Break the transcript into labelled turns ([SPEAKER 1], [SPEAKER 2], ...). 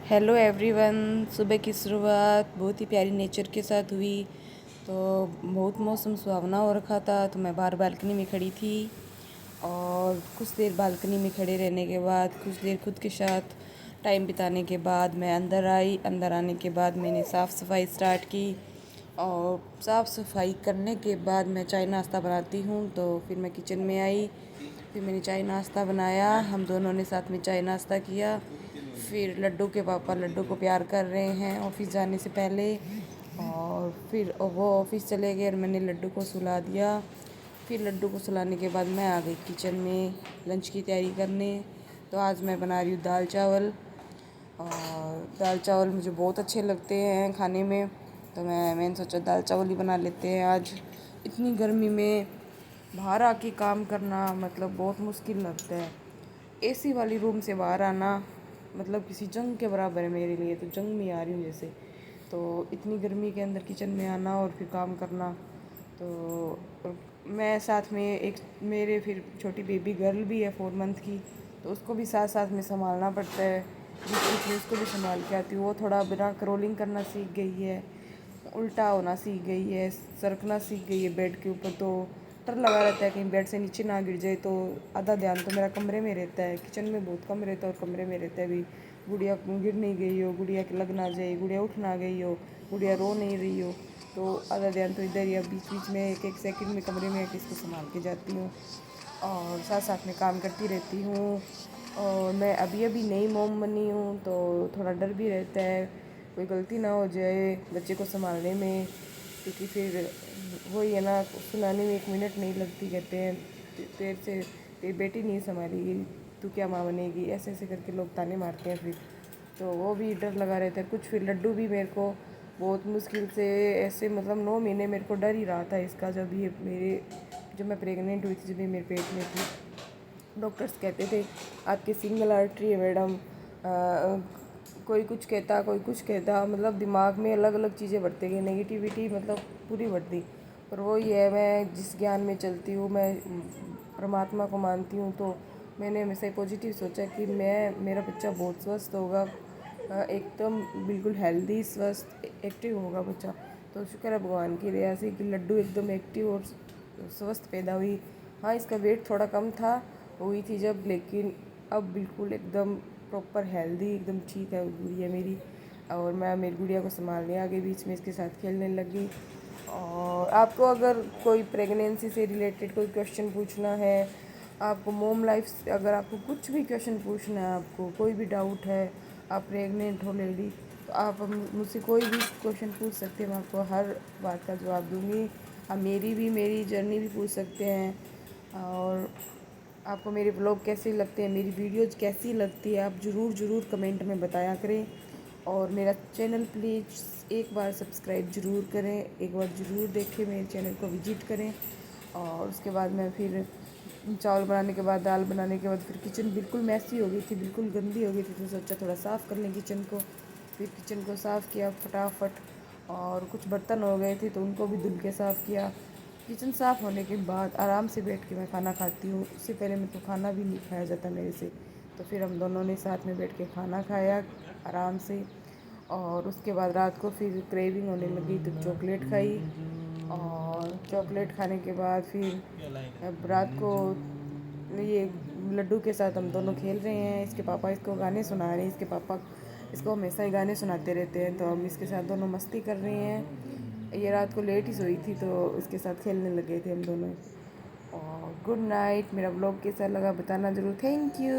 [SPEAKER 1] Hello everyone. सुबह की शुरुआत बहुत ही प्यारी नेचर के साथ हुई। तो बहुत मौसम सुहावना हो रखा था, तो मैं बाहर बालकनी में खड़ी थी और कुछ देर बालकनी में खड़े रहने के बाद, कुछ देर खुद के साथ टाइम बिताने के बाद मैं अंदर आई। अंदर आने के बाद मैंने साफ़ सफाई स्टार्ट की और साफ़ सफाई करने के बाद मैं चाय नाश्ता बनाती हूँ, तो फिर मैं किचन में आई। फिर मैंने चाय नाश्ता बनाया, हम दोनों ने साथ में चाय नाश्ता किया। फिर लड्डू के पापा लड्डू को प्यार कर रहे हैं ऑफिस जाने से पहले, और फिर वो ऑफिस चले गए और मैंने लड्डू को सुला दिया। फिर लड्डू को सुलाने के बाद मैं आ गई किचन में लंच की तैयारी करने। तो आज मैं बना रही हूँ दाल चावल, और दाल चावल मुझे बहुत अच्छे लगते हैं खाने में, तो मैंने सोचा दाल चावल ही बना लेते हैं आज। इतनी गर्मी में बाहर आके काम करना मतलब बहुत मुश्किल लगता है। एसी वाली रूम से बाहर आना मतलब किसी जंग के बराबर है मेरे लिए, तो जंग में आ रही हूँ जैसे। तो इतनी गर्मी के अंदर किचन में आना और फिर काम करना, तो मैं साथ में एक मेरे फिर छोटी बेबी गर्ल भी है 4 मंथ की, तो उसको भी साथ साथ में संभालना पड़ता है। बीच बीच में उसको भी संभाल के आती हूँ। वो थोड़ा बिना रोलिंग करना सीख गई है, उल्टा होना सीख गई है, सरकना सीख गई है बेड के ऊपर। तो डर लगा रहता है कहीं बेड से नीचे ना गिर जाए, तो आधा ध्यान तो मेरा कमरे में रहता है। किचन में बहुत कम रहता है और कमरे में रहता है भी, गुड़िया गिर नहीं गई हो, गुड़िया के लग ना जाए, गुड़िया उठ ना गई हो, गुड़िया रो नहीं रही हो, तो आधा ध्यान तो इधर ही। अब बीच बीच में एक एक सेकंड में कमरे में किसको संभाल के जाती हूँ और साथ साथ में काम करती रहती हूँ। और मैं अभी अभी नई मोम बनी हूँ, तो थोड़ा डर भी रहता है कोई गलती ना हो जाए बच्चे को संभालने में, क्योंकि फिर वही है ना, सुलाने में 1 मिनट नहीं लगती। कहते हैं तेरे से तेरी बेटी नहीं संभालेगी, तू क्या माँ बनेगी, ऐसे ऐसे करके लोग ताने मारते हैं फिर, तो वो भी डर लगा रहता है कुछ। फिर लड्डू भी मेरे को बहुत मुश्किल से ऐसे मतलब 9 महीने मेरे को डर ही रहा था इसका। जब मैं प्रेग्नेंट हुई थी, जब ये मेरे पेट में थी, डॉक्टर्स कहते थे आपकी सिंगल आर्टरी है मैडम। कोई कुछ कहता, कोई कुछ कहता, मतलब दिमाग में अलग अलग चीज़ें बढ़ती गई, नेगेटिविटी मतलब पूरी बढ़ती। पर वही है, मैं जिस ज्ञान में चलती हूँ, मैं परमात्मा को मानती हूँ, तो मैंने हमेशा पॉजिटिव सोचा कि मेरा बच्चा बहुत स्वस्थ होगा, एकदम बिल्कुल हेल्दी स्वस्थ एक्टिव होगा बच्चा। तो शुक्र है भगवान की दया से कि लड्डू एकदम एक्टिव और स्वस्थ पैदा हुई। हाँ, इसका वेट थोड़ा कम था हुई थी जब, लेकिन अब बिल्कुल एकदम प्रॉपर हेल्दी एकदम ठीक है गुड़िया मेरी। और मैं मेरी गुड़िया को संभालने आ गई, बीच में इसके साथ खेलने लगी। और आपको अगर कोई प्रेगनेंसी से रिलेटेड कोई क्वेश्चन पूछना है, आपको मोम लाइफ से अगर आपको कुछ भी क्वेश्चन पूछना है, आपको कोई भी डाउट है, आप प्रेग्नेंट हो लेडी, तो आप मुझसे कोई भी क्वेश्चन पूछ सकते हैं, मैं आपको हर बात का जवाब दूँगी। आप मेरी जर्नी भी पूछ सकते हैं। और आपको मेरे ब्लॉग कैसे लगते हैं, मेरी वीडियोज़ कैसी लगती है, आप ज़रूर कमेंट में बताया करें। और मेरा चैनल प्लीज़ एक बार सब्सक्राइब ज़रूर करें, एक बार ज़रूर देखें, मेरे चैनल को विजिट करें। और उसके बाद मैं फिर चावल बनाने के बाद, दाल बनाने के बाद, फिर किचन बिल्कुल मैसी हो गई थी, बिल्कुल गंदी हो गई थी, तो सोचा थोड़ा साफ़ कर लें किचन को। फिर किचन को साफ़ किया फटाफट, और कुछ बर्तन हो गए थे तो उनको भी धुल के साफ़ किया। किचन साफ़ होने के बाद आराम से बैठ के मैं खाना खाती हूँ, उससे पहले मेरे को खाना भी नहीं खाया जाता मेरे से। तो फिर हम दोनों ने साथ में बैठ के खाना खाया आराम से। और उसके बाद रात को फिर क्रेविंग होने लगी तो चॉकलेट खाई, और चॉकलेट खाने के बाद फिर अब रात को ये लड्डू के साथ हम दोनों खेल रहे हैं। इसके पापा इसको गाने सुना रहे हैं, इसके पापा इसको हमेशा ही गाने सुनाते रहते हैं, तो हम इसके साथ दोनों मस्ती कर रहे हैं। ये रात को लेट ही सोई थी, तो इसके साथ खेलने लगे थे हम दोनों। और गुड नाइट। मेरा ब्लॉग कैसा लगा बताना ज़रूर। Thank you.